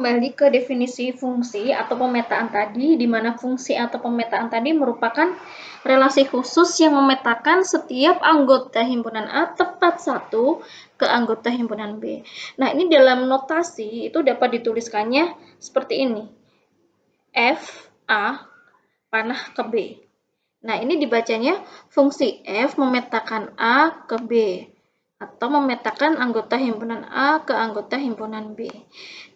Kembali ke definisi fungsi atau pemetaan tadi, di mana fungsi atau pemetaan tadi merupakan relasi khusus yang memetakan setiap anggota himpunan A tepat satu ke anggota himpunan B. Nah, ini dalam notasi itu dapat dituliskannya seperti ini. F, A, panah ke B. Nah, ini dibacanya fungsi F memetakan A ke B, atau memetakan anggota himpunan A ke anggota himpunan B.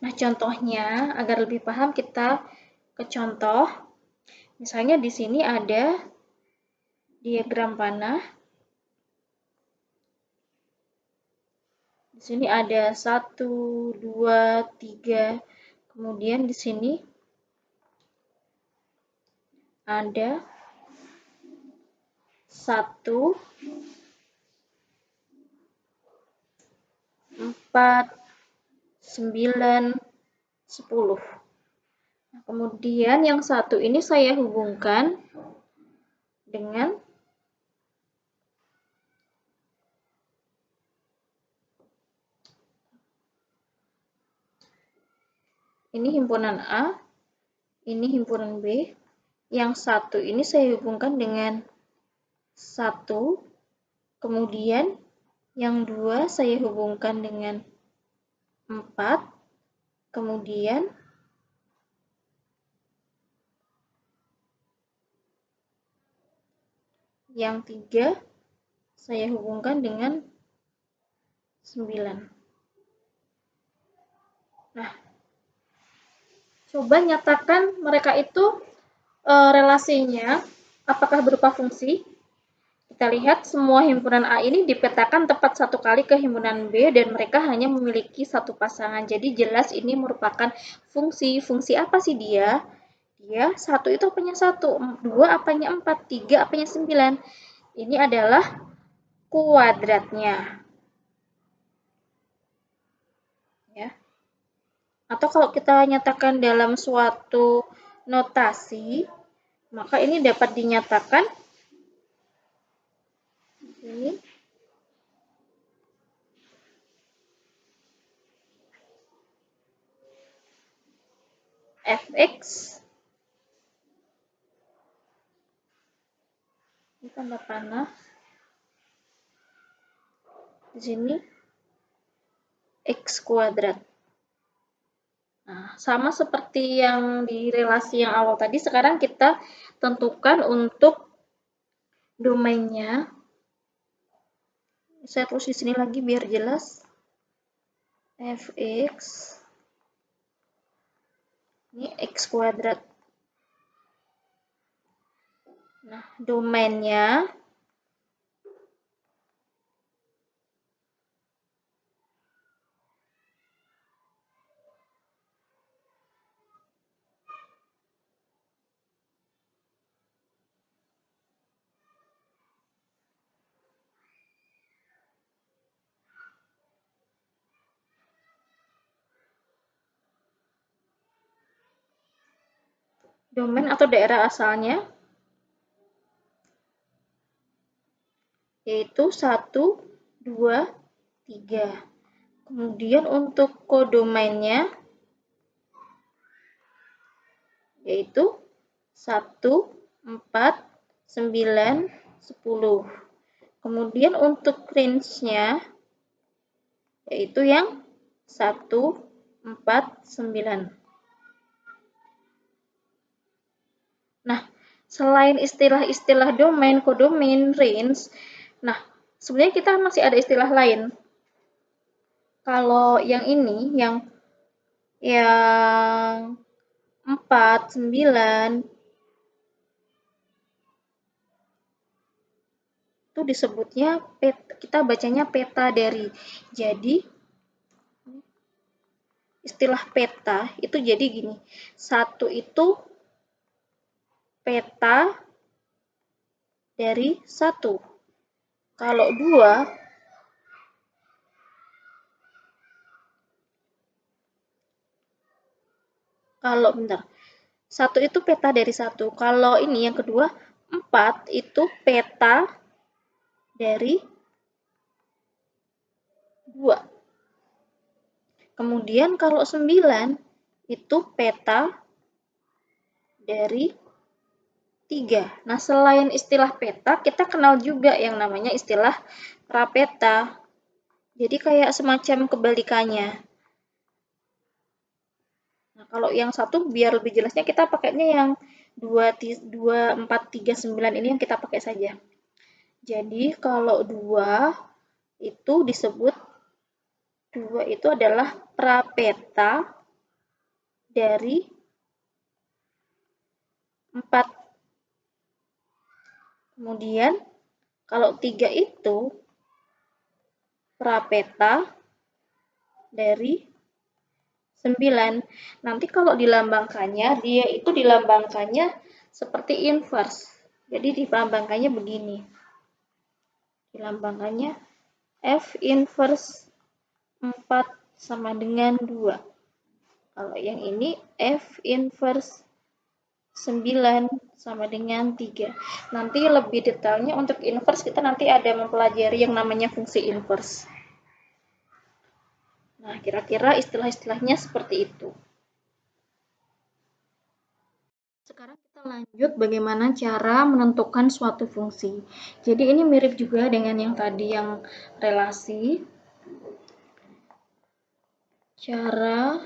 Nah, contohnya agar lebih paham kita ke contoh. Misalnya di sini ada diagram panah. Di sini ada 1, 2, 3. Kemudian di sini ada 1, 4, 9, 10. Nah, kemudian yang satu ini saya hubungkan dengan ini himpunan A, ini himpunan B. Yang satu ini saya hubungkan dengan 1, kemudian yang 2 saya hubungkan dengan 4, kemudian yang 3 saya hubungkan dengan 9. Nah, coba nyatakan mereka itu relasinya apakah berupa fungsi. Kita lihat semua himpunan A ini dipetakan tepat satu kali ke himpunan B dan mereka hanya memiliki satu pasangan. Jadi jelas ini merupakan fungsi. Fungsi apa sih dia? Dia 1 itu apanya 1, 2 apanya 4, 3 apanya 9. Ini adalah kuadratnya. Ya. Atau kalau kita nyatakan dalam suatu notasi, maka ini dapat dinyatakan ini fx ini tanda panah, di sini x kuadrat. Nah, sama seperti yang di relasi yang awal tadi, sekarang kita tentukan untuk domainnya. Saya tulis di sini lagi biar jelas. Fx ini x kuadrat. Nah, domainnya domain atau daerah asalnya yaitu 1, 2, 3. Kemudian untuk kodomainnya yaitu 1, 4, 9, 10. Kemudian untuk range-nya yaitu yang 1, 4, 9. Nah, selain istilah-istilah domain, kodomain, range, nah, sebenarnya kita masih ada istilah lain. Kalau yang ini, yang 4, 9, itu disebutnya kita bacanya peta dari. Jadi istilah peta itu jadi gini. 1 itu peta dari 1. Kalau 2 1 itu peta dari 1. Kalau ini yang kedua 4 itu peta dari 2. Kemudian kalau 9 itu peta dari 3. Nah, selain istilah peta, kita kenal juga yang namanya istilah prapeta. Jadi kayak semacam kebalikannya. Nah, kalau yang satu biar lebih jelasnya kita pakainya yang 2439 ini yang kita pakai saja. Jadi kalau 2 itu disebut 2 itu adalah prapeta dari 4. Kemudian kalau 3 itu prapeta dari 9. Nanti kalau dilambangkannya, dia itu dilambangkannya seperti inverse. Jadi dilambangkannya begini. Dilambangkannya F inverse 4 sama dengan 2. Kalau yang ini F inverse 9 sama dengan 3. Nanti lebih detailnya untuk inverse kita nanti ada mempelajari yang namanya fungsi inverse. Nah, kira-kira istilah-istilahnya seperti itu. Sekarang kita lanjut bagaimana cara menentukan suatu fungsi. Jadi ini mirip juga dengan yang tadi yang relasi. Cara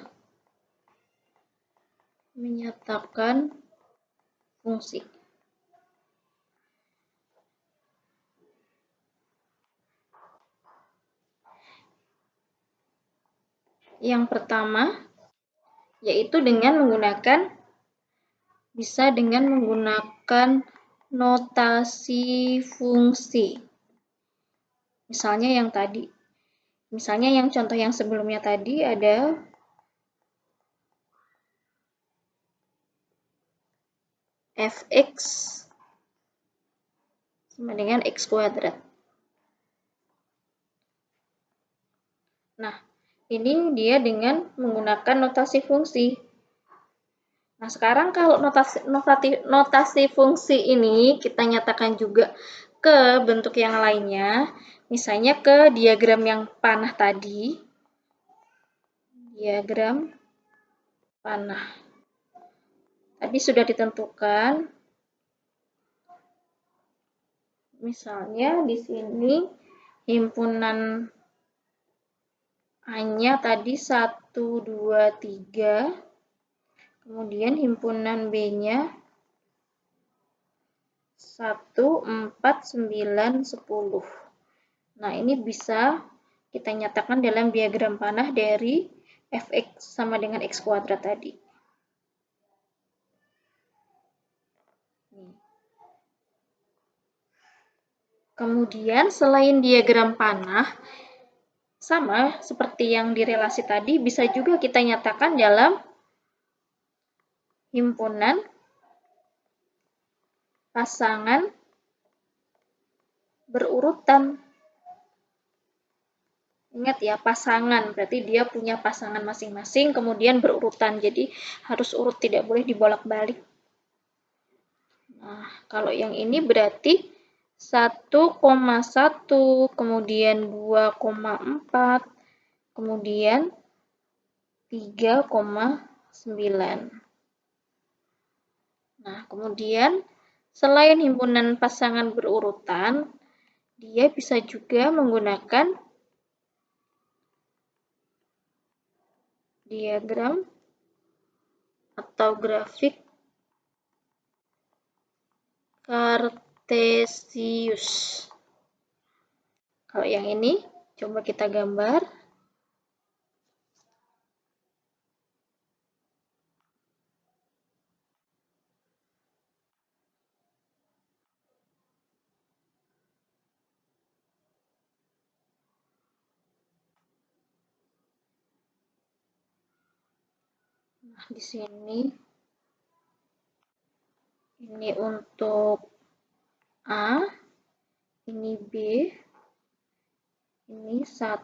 menyatakan fungsi. Yang pertama yaitu bisa dengan menggunakan notasi fungsi. Misalnya yang contoh yang sebelumnya tadi ada fx sama dengan x kuadrat. Nah, ini dia dengan menggunakan notasi fungsi. Nah, sekarang kalau notasi fungsi ini kita nyatakan juga ke bentuk yang lainnya, misalnya ke diagram yang panah tadi. Diagram panah. Tadi sudah ditentukan. Misalnya di sini himpunan A-nya tadi 1, 2, 3. Kemudian himpunan B-nya 1, 4, 9, 10. Nah, ini bisa kita nyatakan dalam diagram panah dari fx sama dengan x kuadrat tadi. Kemudian selain diagram panah, sama seperti yang di relasi tadi, bisa juga kita nyatakan dalam himpunan pasangan berurutan. Ingat ya, pasangan, berarti dia punya pasangan masing-masing, kemudian berurutan. Jadi harus urut, tidak boleh dibolak-balik. Nah, kalau yang ini berarti 1,1, kemudian 2,4, kemudian 3,9. Nah, kemudian selain himpunan pasangan berurutan, dia bisa juga menggunakan diagram atau grafik kartesius. Kalau yang ini, coba kita gambar. Nah, di sini ini untuk A, ini B, ini 1,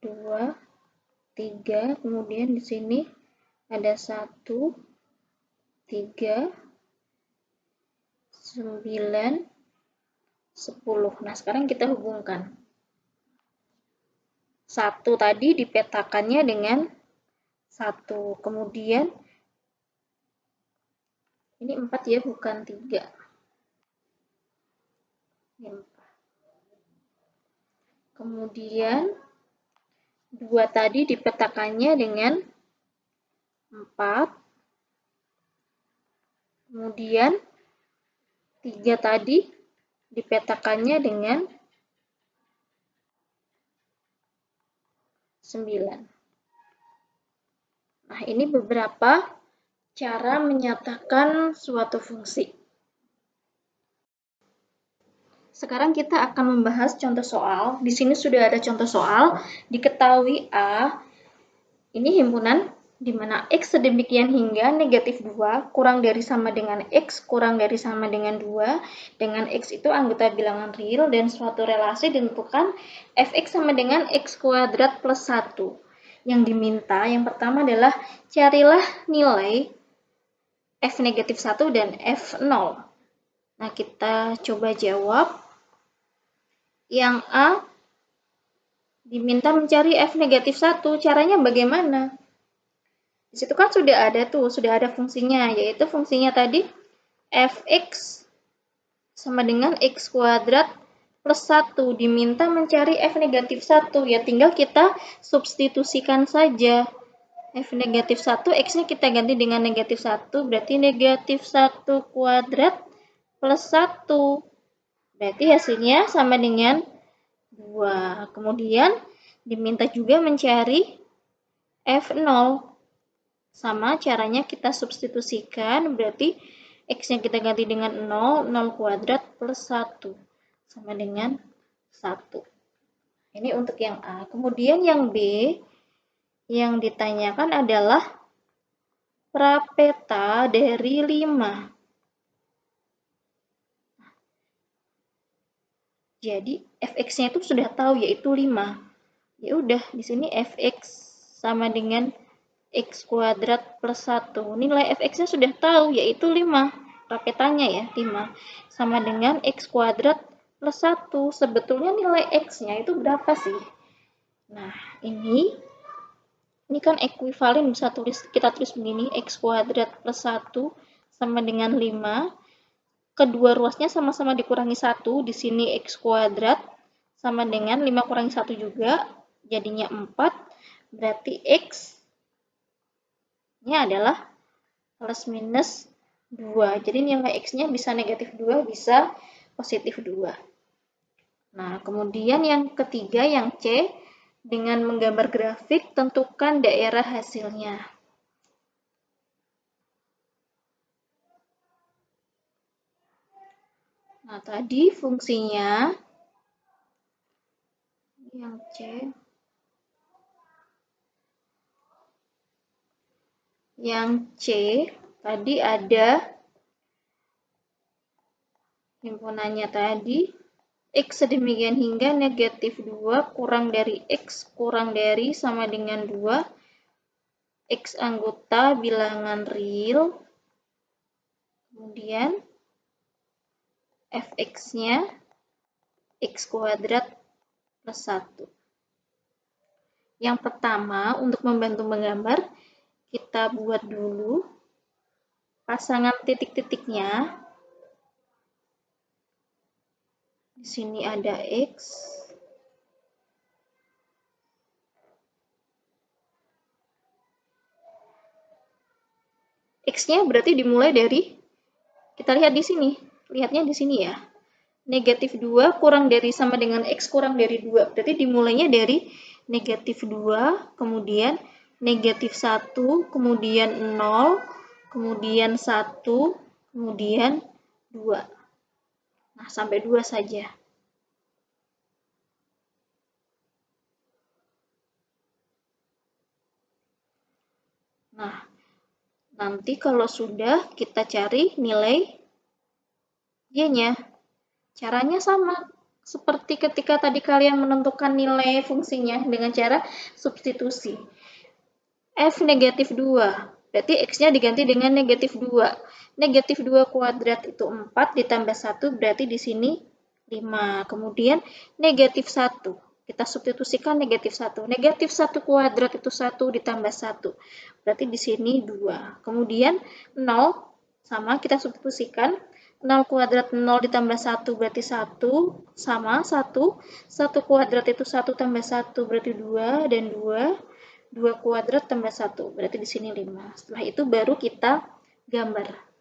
2, 3, kemudian di sini ada 1, 3, 9, 10. Nah, sekarang kita hubungkan. 1 tadi dipetakannya dengan 1. Kemudian, ini 4 ya, bukan 3. Ini 4. Kemudian, 2 tadi dipetakannya dengan 4. Kemudian, 3 tadi dipetakannya dengan 9. Nah, ini beberapa cara menyatakan suatu fungsi. Sekarang kita akan membahas contoh soal. Di sini sudah ada contoh soal. Diketahui A, ini himpunan di mana X sedemikian hingga negatif 2 kurang dari sama dengan X kurang dari sama dengan 2, dengan X itu anggota bilangan real dan suatu relasi ditentukan Fx sama dengan X kuadrat plus 1. Yang diminta yang pertama adalah carilah nilai F negatif 1 dan F0. Nah, kita coba jawab. Yang A diminta mencari F negatif 1, caranya bagaimana? Di situ kan sudah ada fungsinya, yaitu fungsinya tadi Fx sama dengan X kuadrat plus 1, diminta mencari F negatif 1, ya tinggal kita substitusikan saja. F negatif 1, X-nya kita ganti dengan negatif 1, berarti negatif 1 kuadrat plus 1. Berarti hasilnya sama dengan 2. Kemudian diminta juga mencari F0. Sama caranya kita substitusikan, berarti X-nya kita ganti dengan 0, 0 kuadrat plus 1. Sama dengan 1. Ini untuk yang A. Kemudian yang B, yang ditanyakan adalah prapeta dari 5. Jadi Fx-nya itu sudah tahu, yaitu 5. Ya udah, di sini Fx sama dengan X kuadrat plus 1. Nilai Fx-nya sudah tahu, yaitu 5. Prapetanya ya, 5. Sama dengan X kuadrat plus 1. Sebetulnya nilai X-nya itu berapa sih? Nah, ini kan ekuivalen, bisa kita tulis begini, X kuadrat plus 1 sama dengan 5. Kedua ruasnya sama-sama dikurangi 1. Di sini X kuadrat sama dengan 5 kurangi 1 juga, jadinya 4. Berarti X nya adalah plus minus 2. Jadi nilai X-nya bisa negatif 2, bisa positif 2. Nah, kemudian yang ketiga, yang C, dengan menggambar grafik, tentukan daerah hasilnya. Nah, tadi fungsinya, yang C, yang C tadi ada himpunannya tadi X sedemikian hingga negatif 2 kurang dari X kurang dari sama dengan 2, X anggota bilangan real, kemudian Fx-nya X kuadrat plus 1. Yang pertama, untuk membantu menggambar, kita buat dulu pasangan titik-titiknya. Di sini ada X. X-nya berarti dimulai dari, kita lihat di sini. Lihatnya di sini ya. Negatif 2 kurang dari sama dengan X kurang dari 2. Berarti dimulainya dari negatif 2, kemudian negatif 1, kemudian 0, kemudian 1, kemudian 2. Nah, sampai 2 saja. Nah, nanti kalau sudah, kita cari nilai Y-nya. Caranya sama, seperti ketika tadi kalian menentukan nilai fungsinya dengan cara substitusi. F negatif 2, berarti X-nya diganti dengan negatif 2. Negatif 2 kuadrat itu 4, ditambah 1, berarti di sini 5. Kemudian negatif 1, kita substitusikan negatif 1. Negatif 1 kuadrat itu 1 ditambah 1. Berarti di sini 2. Kemudian 0 sama kita substitusikan. 0 kuadrat 0 ditambah 1 berarti 1 sama 1. 1 kuadrat itu 1 tambah 1 berarti 2 dan 2. 2 kuadrat tambah 1 berarti di sini 5. Setelah itu baru kita gambar.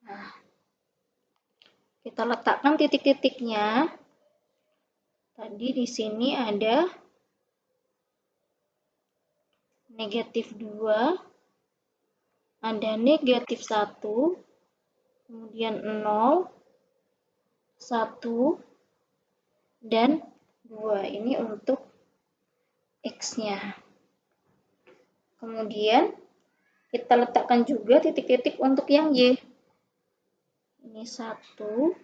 Nah, kita letakkan titik-titiknya. Tadi di sini ada negatif 2, ada negatif 1, kemudian 0, 1, dan 2. Ini untuk X-nya. Kemudian kita letakkan juga titik-titik untuk yang Y. Ini 1,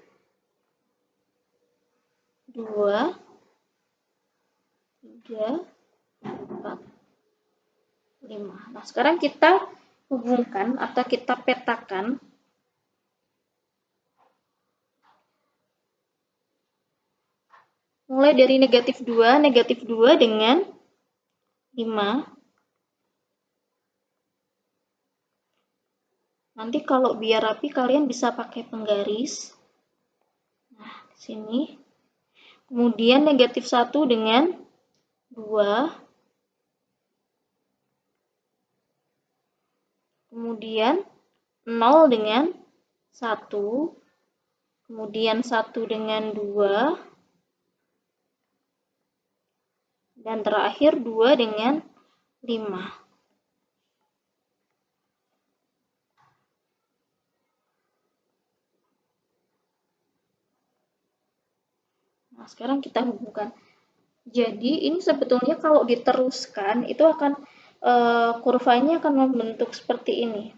2, 3, 4, 5. Nah, sekarang kita hubungkan atau kita petakan mulai dari negatif 2 dengan 5. Nanti kalau biar rapi kalian bisa pakai penggaris. Nah, di sini. Kemudian negatif 1 dengan 2. Kemudian 0 dengan 1. Kemudian 1 dengan 2. Dan terakhir 2 dengan 5. Nah, sekarang kita hubungkan. Jadi, ini sebetulnya kalau diteruskan, itu akan kurvanya akan membentuk seperti ini.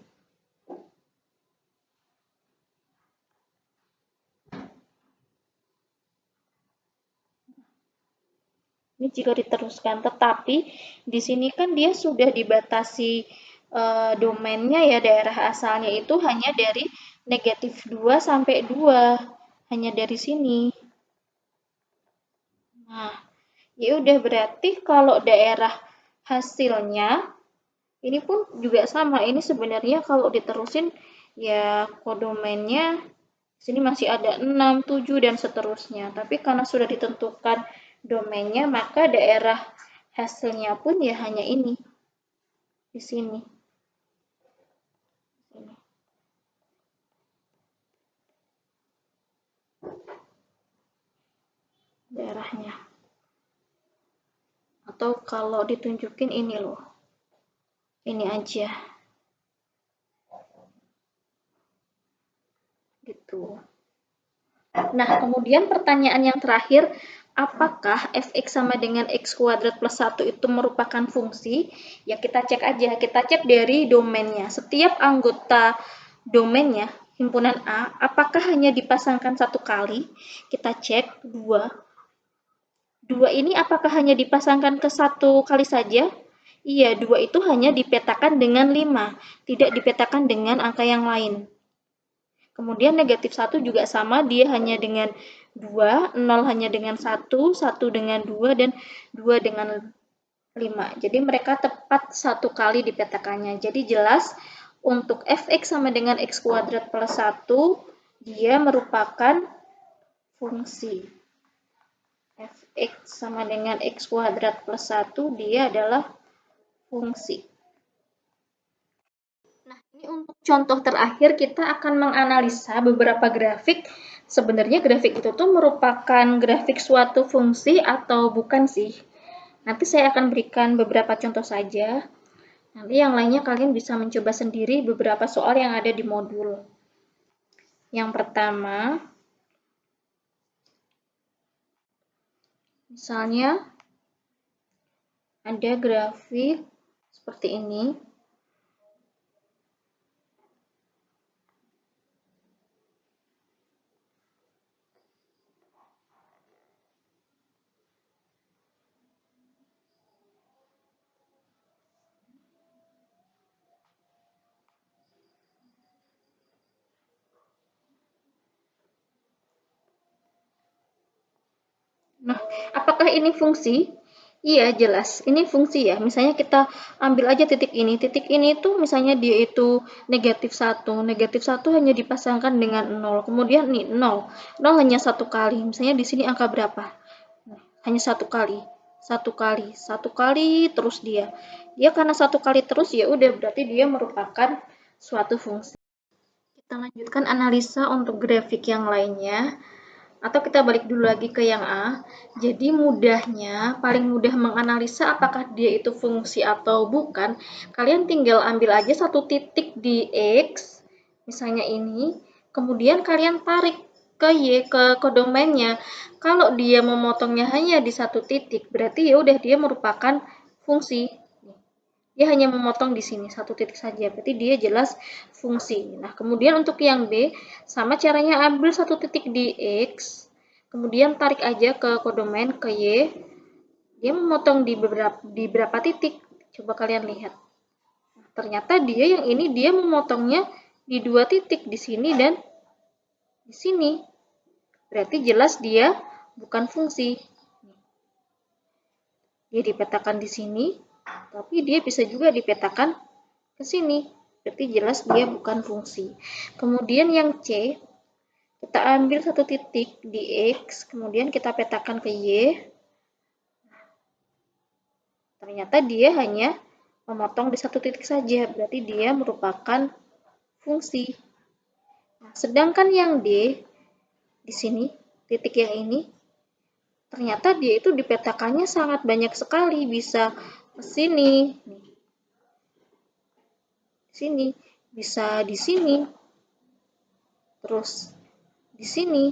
Ini jika diteruskan, tetapi di sini kan dia sudah dibatasi domainnya ya, daerah asalnya itu hanya dari negatif 2 sampai 2. Hanya dari sini. Nah, ya udah berarti kalau daerah hasilnya ini pun juga sama. Ini sebenarnya kalau diterusin ya kodomainnya sini masih ada 6, 7 dan seterusnya. Tapi karena sudah ditentukan domainnya, maka daerah hasilnya pun ya hanya ini. Di sini. Daerahnya. Atau kalau ditunjukin ini loh. Ini aja. Gitu. Nah, kemudian pertanyaan yang terakhir, apakah fx sama dengan x kuadrat plus 1 itu merupakan fungsi? Ya kita cek aja, kita cek dari domainnya. Setiap anggota domainnya, himpunan A, apakah hanya dipasangkan satu kali? Kita cek 2. 2 ini apakah hanya dipasangkan ke satu kali saja? Iya, 2 itu hanya dipetakan dengan 5, tidak dipetakan dengan angka yang lain. Kemudian negatif 1 juga sama, dia hanya dengan 2, 0 hanya dengan 1, 1 dengan 2, dan 2 dengan 5. Jadi mereka tepat satu kali dipetakannya. Jadi jelas untuk fx sama dengan x kuadrat plus 1, dia merupakan fungsi. Fx sama dengan x kuadrat plus 1, dia adalah fungsi. Nah, ini untuk contoh terakhir kita akan menganalisa beberapa grafik. Sebenarnya grafik itu tuh merupakan grafik suatu fungsi atau bukan sih? Nanti saya akan berikan beberapa contoh saja. Nanti yang lainnya kalian bisa mencoba sendiri beberapa soal yang ada di modul. Yang pertama, misalnya ada grafik seperti ini. Nah, apakah ini fungsi? Iya, jelas. Ini fungsi ya. Misalnya kita ambil aja titik ini. Titik ini tuh misalnya dia itu negatif 1. Negatif 1 hanya dipasangkan dengan 0. Kemudian nih 0. 0 hanya satu kali. Misalnya di sini angka berapa? Nah, hanya satu kali. Satu kali. Satu kali terus dia. Dia karena satu kali terus ya udah berarti dia merupakan suatu fungsi. Kita lanjutkan analisa untuk grafik yang lainnya. Atau kita balik dulu lagi ke yang A. Jadi mudahnya, paling mudah menganalisa apakah dia itu fungsi atau bukan, kalian tinggal ambil aja satu titik di X, misalnya ini, kemudian kalian tarik ke Y, ke domainnya. Kalau dia memotongnya hanya di satu titik, berarti ya udah dia merupakan fungsi. Dia hanya memotong di sini satu titik saja, berarti dia jelas fungsi. Nah, kemudian untuk yang B, sama caranya ambil satu titik di X, kemudian tarik aja ke kodomain ke Y, dia memotong di berapa titik? Coba kalian lihat. Nah, ternyata dia yang ini dia memotongnya di dua titik, di sini dan di sini. Berarti jelas dia bukan fungsi. Dia dipetakan di sini, tapi dia bisa juga dipetakan ke sini. Berarti jelas dia bukan fungsi. Kemudian yang C, kita ambil satu titik di X, kemudian kita petakan ke Y. Ternyata dia hanya memotong di satu titik saja, berarti dia merupakan fungsi. Nah, sedangkan yang D, di sini, titik yang ini, ternyata dia itu dipetakannya sangat banyak sekali, bisa ke sini, sini, bisa di sini, terus di sini,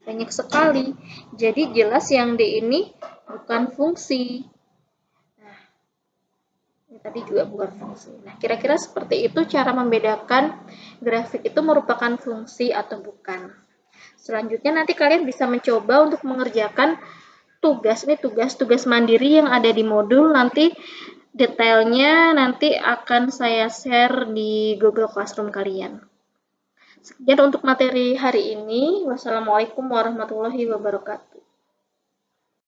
banyak sekali. Jadi jelas yang D ini bukan fungsi. Nah, ini tadi juga bukan fungsi. Nah, kira-kira seperti itu cara membedakan grafik itu merupakan fungsi atau bukan. Selanjutnya nanti kalian bisa mencoba untuk mengerjakan tugas. Ini tugas-tugas mandiri yang ada di modul. Nanti detailnya nanti akan saya share di Google Classroom kalian. Sekian untuk materi hari ini. Wassalamualaikum warahmatullahi wabarakatuh.